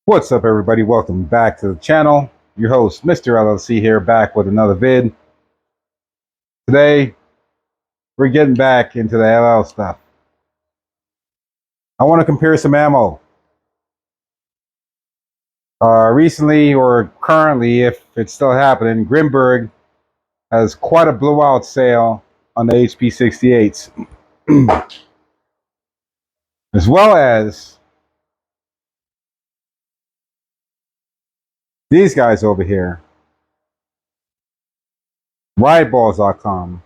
What's up, everybody? Welcome back to the channel. Your host, Mr. LLC here, back with another vid. Today, we're getting back into the LL stuff. I want to compare some ammo. Recently, or currently, if it's still happening, Grimburg has quite a blowout sale on the HP68s. As well as these guys over here, Riotballs.com.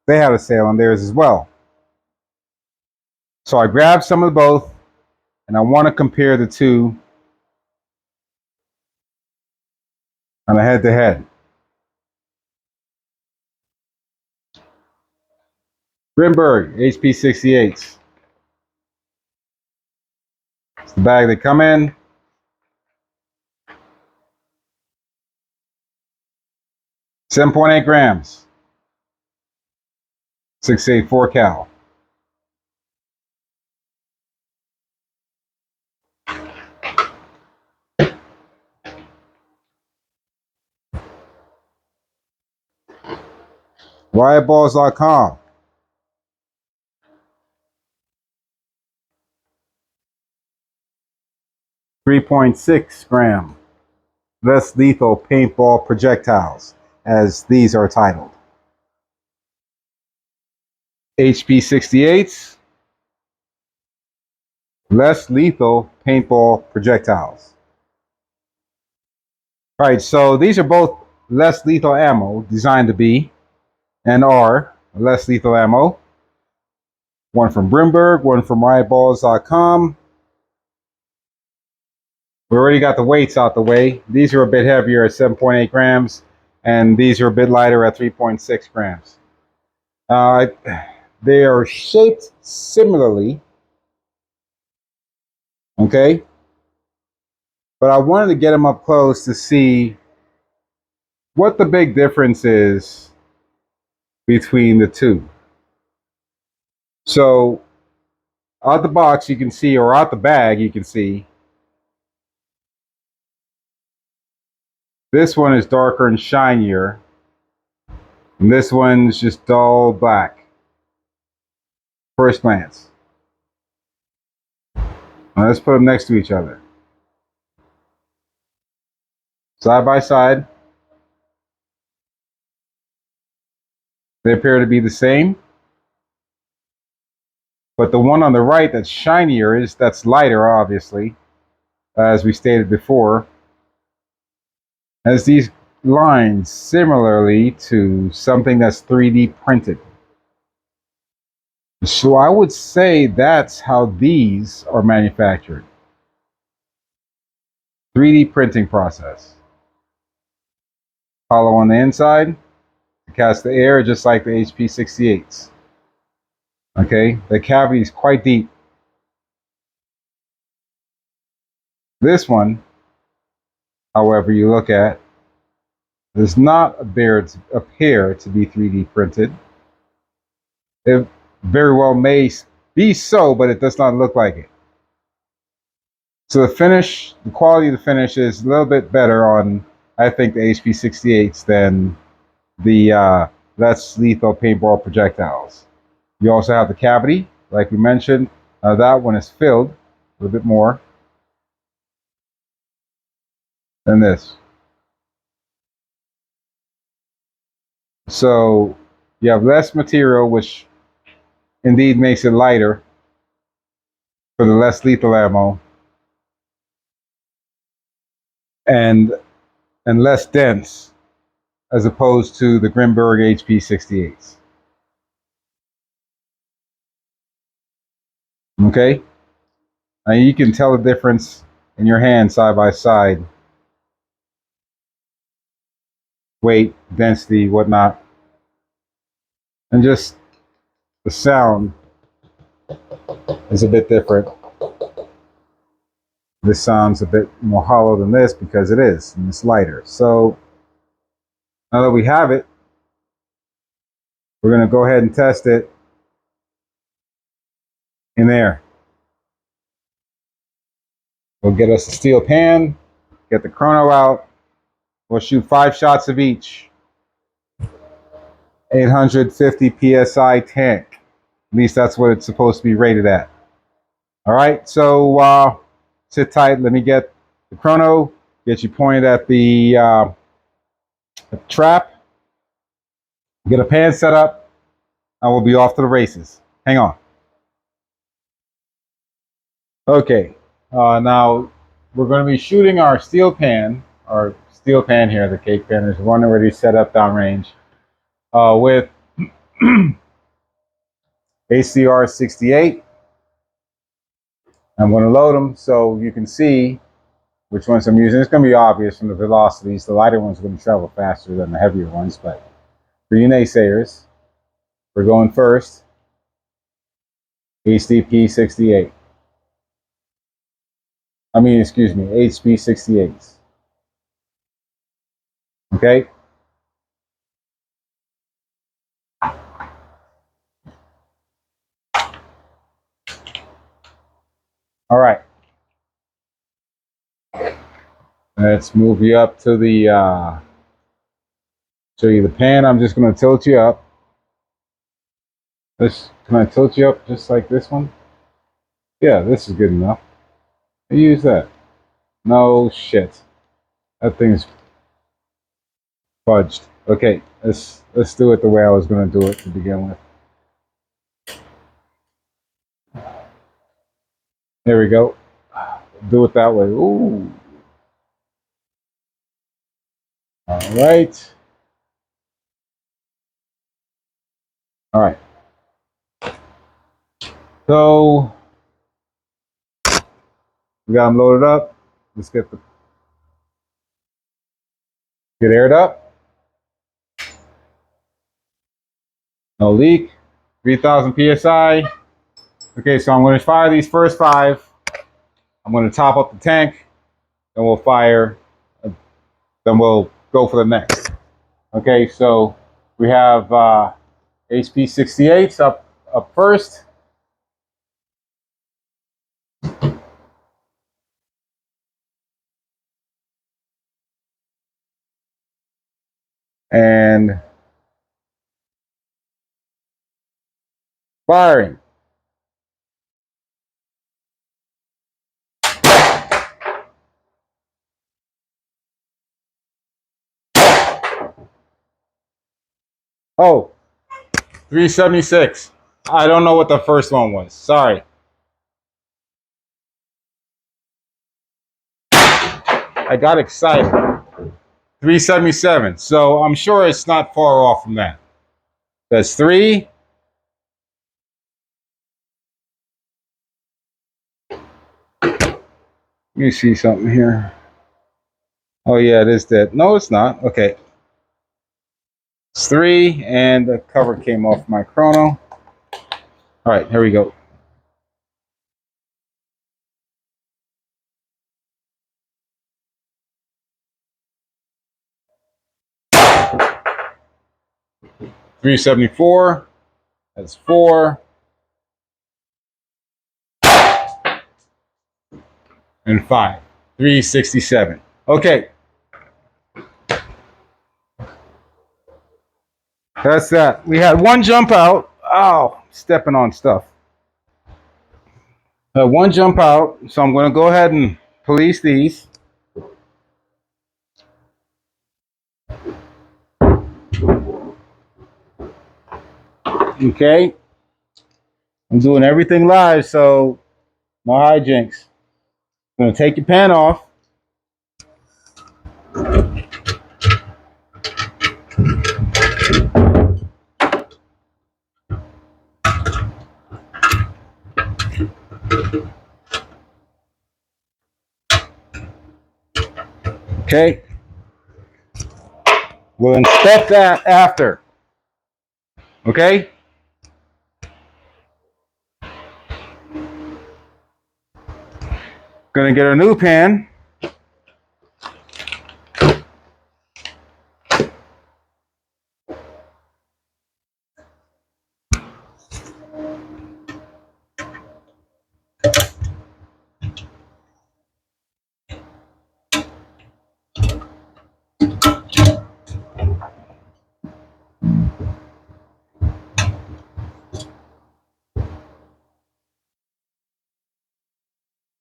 They had a sale on theirs as well. So I grabbed some of both, and I want to compare the two on a head-to-head. Grimburg HP68s. It's the bag they come in. .8 grams. 684 cal. Riotballs.com. 3.6 gram. Less lethal paintball projectiles, as these are titled. HP68s. Less lethal paintball projectiles. Alright, so these are both less lethal ammo, designed to be, and are less lethal ammo. One from Grimburg, one from Riotballs.com. We already got the weights out the way. These are a bit heavier at 7.8 grams, and these are a bit lighter at 3.6 grams. They are shaped similarly, okay? But I wanted to get them up close to see what the big difference is between the two. So, out the box you can see, or out the bag you can see, this one is darker and shinier, and this one's just dull black. First glance. Now let's put them next to each other. Side by side. They appear to be the same. But the one on the right that's shinier that's lighter, obviously, as we stated before, has these lines similarly to something that's 3D printed. So I would say that's how these are manufactured. 3D printing process. Hollow on the inside to catch the air, just like the HP68s. Okay, the cavity is quite deep. This one, however you look at, does not appear to be 3D printed. It very well may be so, but it does not look like it. So the finish, the quality of the finish is a little bit better on, I think, the HP68s than the less lethal paintball projectiles. You also have the cavity, like we mentioned. That one is filled a little bit more than this. So you have less material, which indeed makes it lighter for the less lethal ammo, and less dense as opposed to the Grimburg HP68s. Okay? Now you can tell the difference in your hand side by side. Weight, density, whatnot. And just the sound is a bit different. This sounds a bit more hollow than this because it is, and it's lighter. So now that we have it, we're going to go ahead and test it in there We'll get us a steel pan, get the chrono out. We'll shoot 5 shots of each. 850 PSI tank. At least that's what it's supposed to be rated at. All right, so sit tight. Let me get the chrono, get you pointed at the trap, get a pan set up, and we'll be off to the races. Hang on. Okay, now we're going to be shooting our steel pan here, the cake pan. There's one already set up downrange with HCR68. I'm going to load them so you can see which ones I'm using. It's going to be obvious from the velocities. The lighter ones are going to travel faster than the heavier ones, but for you naysayers, we're going first. HDP68. Excuse me, HP68s. Okay? All right. Let's move you up to the, show you the pan. I'm just going to tilt you up. Can I tilt you up just like this one? Yeah, this is good enough. I use that. No shit. That thing's fudged. Okay, let's do it the way I was going to do it to begin with. There we go. Do it that way. Ooh. All right. All right. So we got them loaded up. Let's get aired up. No leak. 3,000 PSI. Okay, so I'm going to fire these first 5. I'm going to top up the tank. Then we'll fire. Then we'll go for the next. Okay, so we have HP68s up first. And firing. Oh, 376. I don't know what the first one was. Sorry. I got excited. 377. So I'm sure it's not far off from that. That's 3. Let me see something here. Oh yeah, it is dead. No, it's not. Okay. It's 3, and the cover came off my chrono. All right, here we go. $374. That's 4. And 5. 367. Okay. That's that. We had one jump out. Oh, stepping on stuff. One jump out, so I'm going to go ahead and police these. Okay. I'm doing everything live, so no hijinks. I'm going to take your pan off. Okay. We'll inspect that after. Okay? Gonna get a new pan.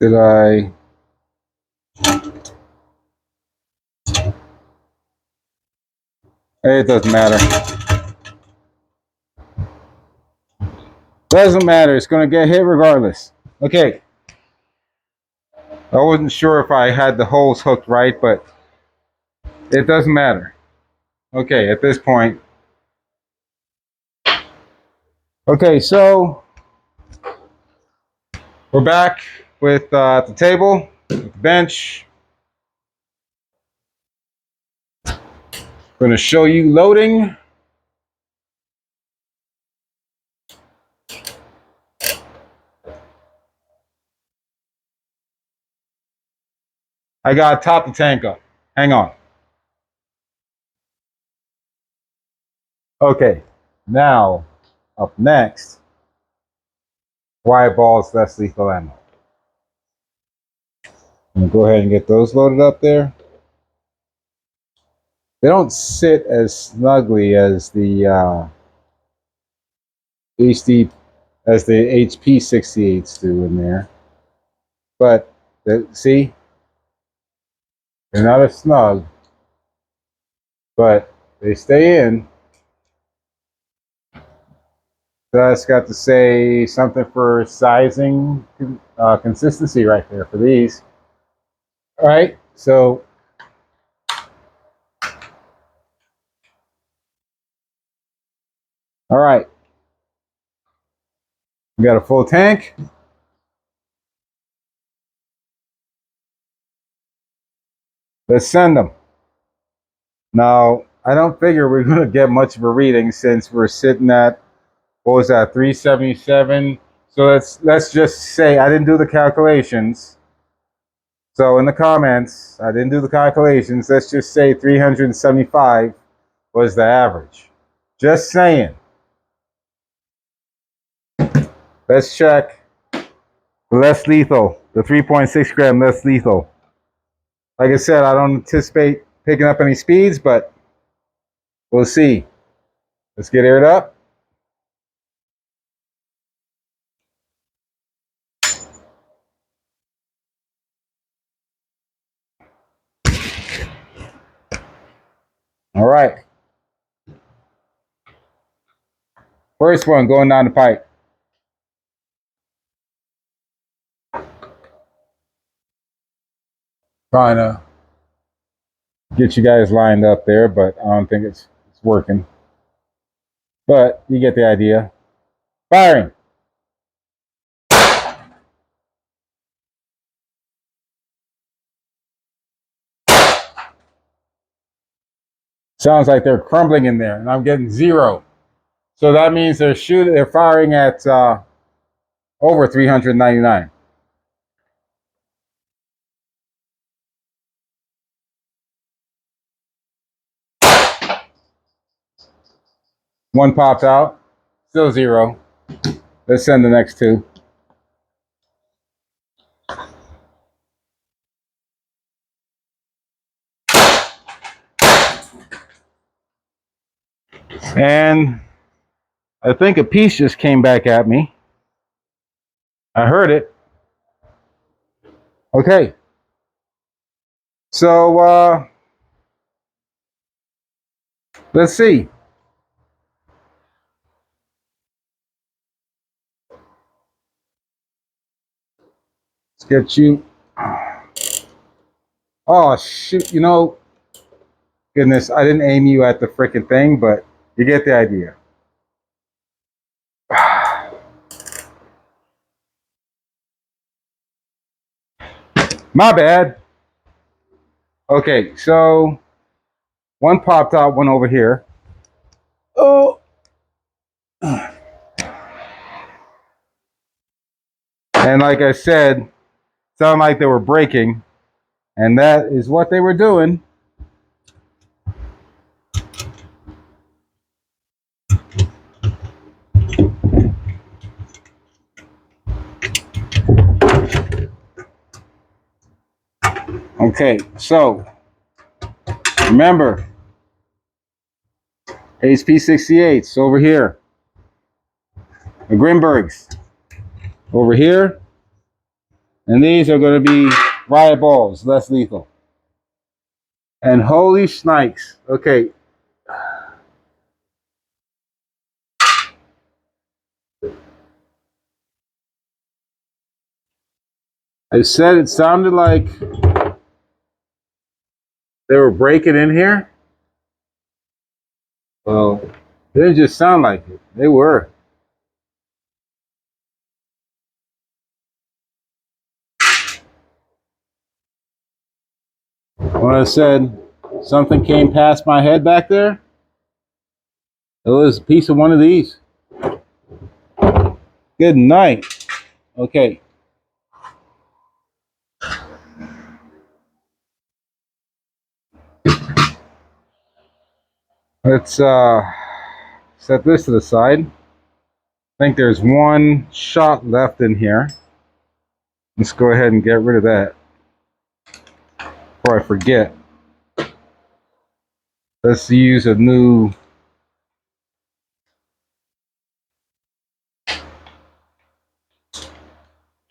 Did I? It doesn't matter. Doesn't matter. It's going to get hit regardless. Okay. I wasn't sure if I had the holes hooked right, but it doesn't matter. Okay, at this point. Okay, so we're back with the table, with the bench. I'm going to show you loading. I got to top the tank up. Hang on. Okay, now up next, Riotball's less lethal ammo. I'm going to go ahead and get those loaded up there. They don't sit as snugly as the HP68s do in there. But see, they're not as snug, but they stay in. That's got to say something for sizing consistency right there for these. All right, so all right, we got a full tank. Let's send them. Now, I don't figure we're going to get much of a reading since we're sitting at, what was that, 377. So let's just say I didn't do the calculations. So in the comments, I didn't do the calculations. Let's just say 375 was the average. Just saying. Let's check less lethal, the 3.6 gram less lethal. Like I said, I don't anticipate picking up any speeds, but we'll see. Let's get aired up. All right. First one going down the pipe. Trying to get you guys lined up there, but I don't think it's working. But you get the idea. Firing. Sounds like they're crumbling in there, and I'm getting 0. So that means they're firing at over 399. One popped out, still 0. Let's send the next 2. And I think a piece just came back at me. I heard it. Okay. So let's see. Let's get you. Oh shoot! You know, goodness, I didn't aim you at the freaking thing, but you get the idea. My bad. Okay, so one popped out, one over here. Oh. And like I said, sounded like they were breaking, and that is what they were doing. Okay, so remember, HP68s over here. The Grimburgs over here. And these are going to be Riot balls, less lethal. And holy snipes. Okay. I said it sounded like they were breaking in here. Well, it didn't just sound like it. They were. When I said something came past my head back there, it was a piece of one of these. Good night. Okay. Let's set this to the side. I think there's one shot left in here. Let's go ahead and get rid of that before I forget. Let's use a new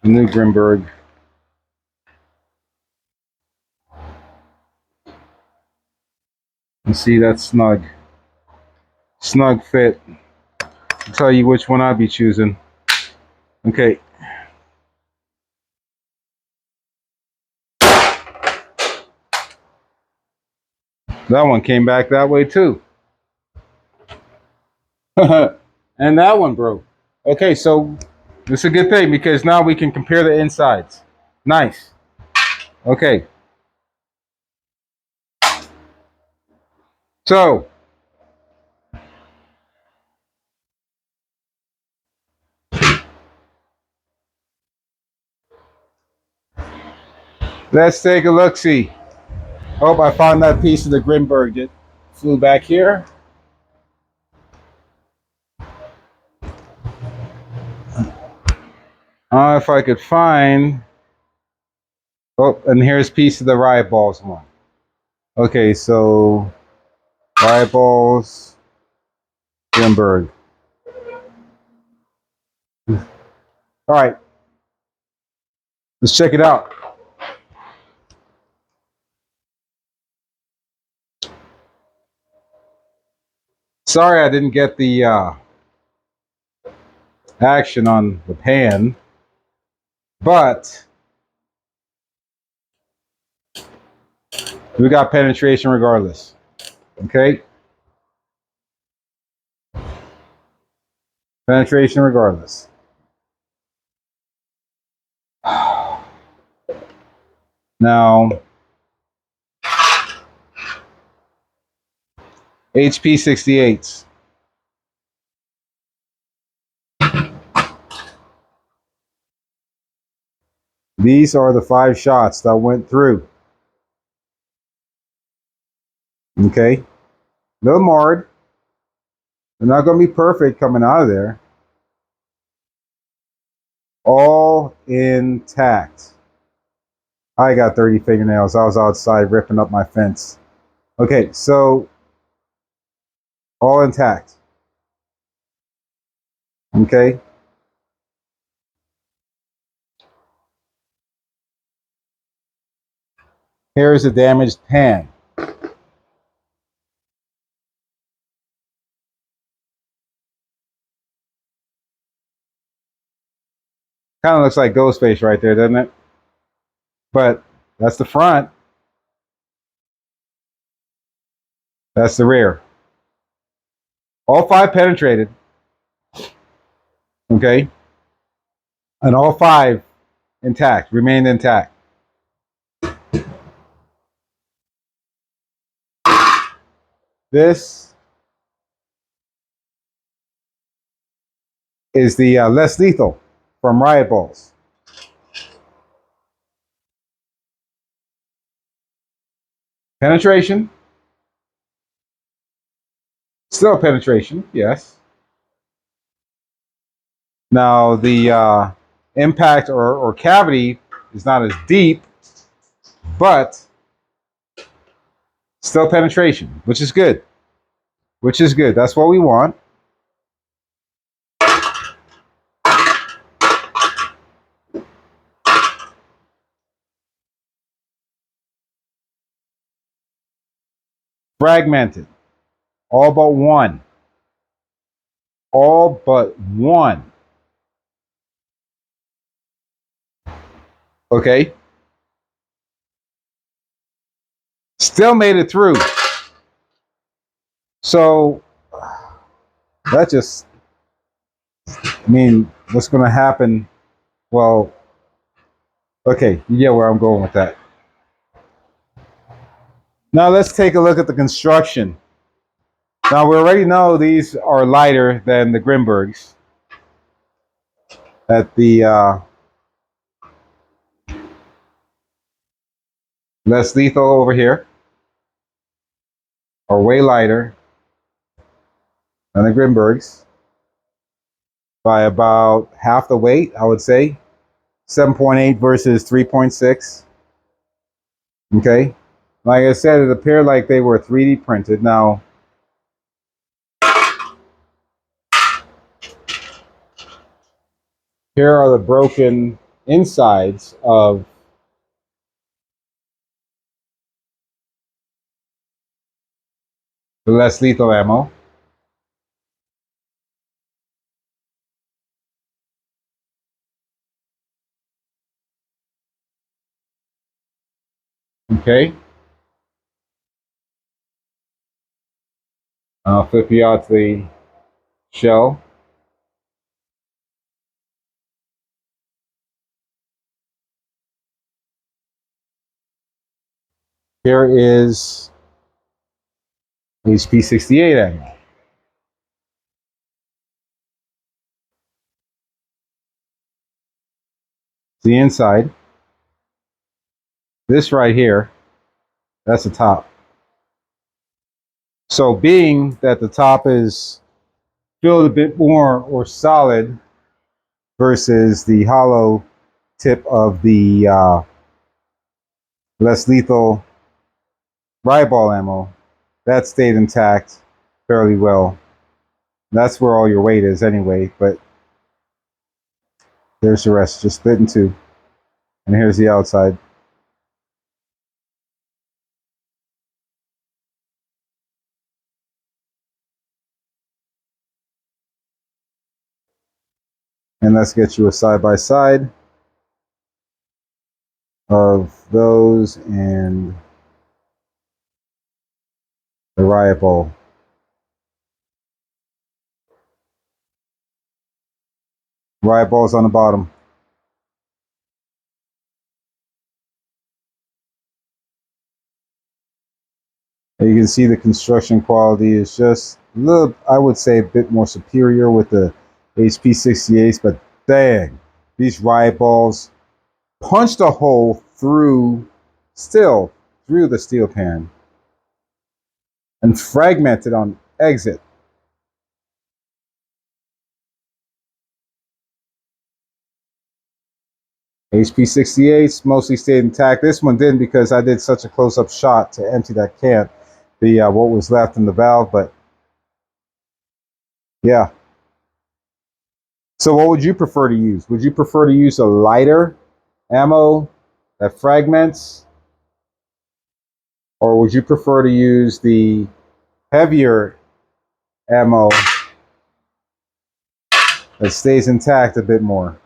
Grimburg. And see, that's snug. Snug fit. I'll tell you which one I'll be choosing. Okay. That one came back that way too. And that one broke. Okay, so this is a good thing because now we can compare the insides. Nice. Okay. So let's take a look-see. Hope I found that piece of the Grimburg that flew back here. If I could find. Oh, and here's a piece of the Riot balls one. Okay, so Riot balls, Grimburg. All right, let's check it out. Sorry I didn't get the action on the pan, but we got penetration regardless. Okay? Penetration regardless. Now, HP68s. These are the 5 shots that went through. Okay? No marred. They're not going to be perfect coming out of there. All intact. I got 30 fingernails. I was outside ripping up my fence. Okay, so all intact. Okay? Here's a damaged pan. Kind of looks like Ghostface right there, doesn't it? But that's the front. That's the rear. All 5 penetrated. Okay? And all 5 intact, remained intact. This is the less lethal from Riot balls. Penetration. Still penetration, yes. Now the impact or cavity is not as deep, but still penetration, which is good. Which is good. That's what we want. fragmented. All but one. All but one. Okay? Still made it through. So that just, I mean, what's going to happen? Well, okay, you get where I'm going with that. Now let's take a look at the construction. Now we already know these are lighter than the Grimburgs. At the less lethal over here are way lighter than the Grimburgs by about half the weight, I would say. 7.8 versus 3.6. Okay. Like I said, it appeared like they were 3D printed. Now, here are the broken insides of the less lethal ammo. Okay. I'll flip you out the shell. Here is HP68 ammo. The inside. This right here, that's the top. So being that the top is filled a bit more or solid versus the hollow tip of the less lethal Riotball ammo, that stayed intact fairly well. That's where all your weight is anyway, but there's the rest, just split in two. And here's the outside. And let's get you a side-by-side of those and the Riotball. Riotball's on the bottom. And you can see the construction quality is just a little, I would say, a bit more superior with the HP68s, but dang, these Riotballs punched a hole through the steel pan and fragmented on exit. HP68s mostly stayed intact. This one didn't because I did such a close-up shot to empty that can, the what was left in the valve, but yeah. So what would you prefer to use? Would you prefer to use a lighter ammo that fragments, or would you prefer to use the heavier ammo that stays intact a bit more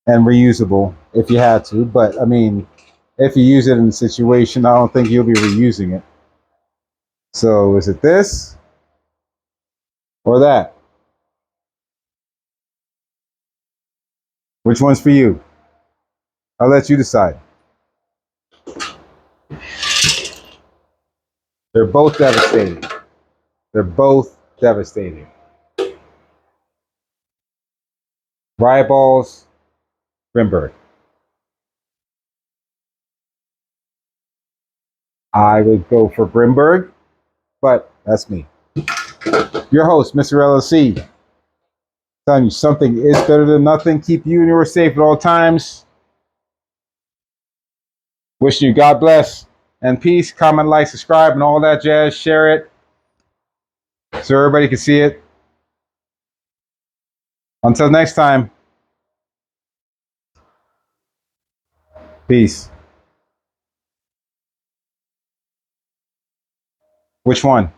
and reusable if you had to? But I mean, if you use it in a situation, I don't think you'll be reusing it. So is it this or that? Which one's for you? I'll let you decide. They're both devastating. They're both devastating. Riotballs, Grimburg. I would go for Grimburg, but that's me. Your host, Mr. LLC, telling you something is better than nothing. Keep you and yours safe at all times. Wishing you God bless and peace. Comment, like, subscribe, and all that jazz. Share it so everybody can see it. Until next time, peace. Which one?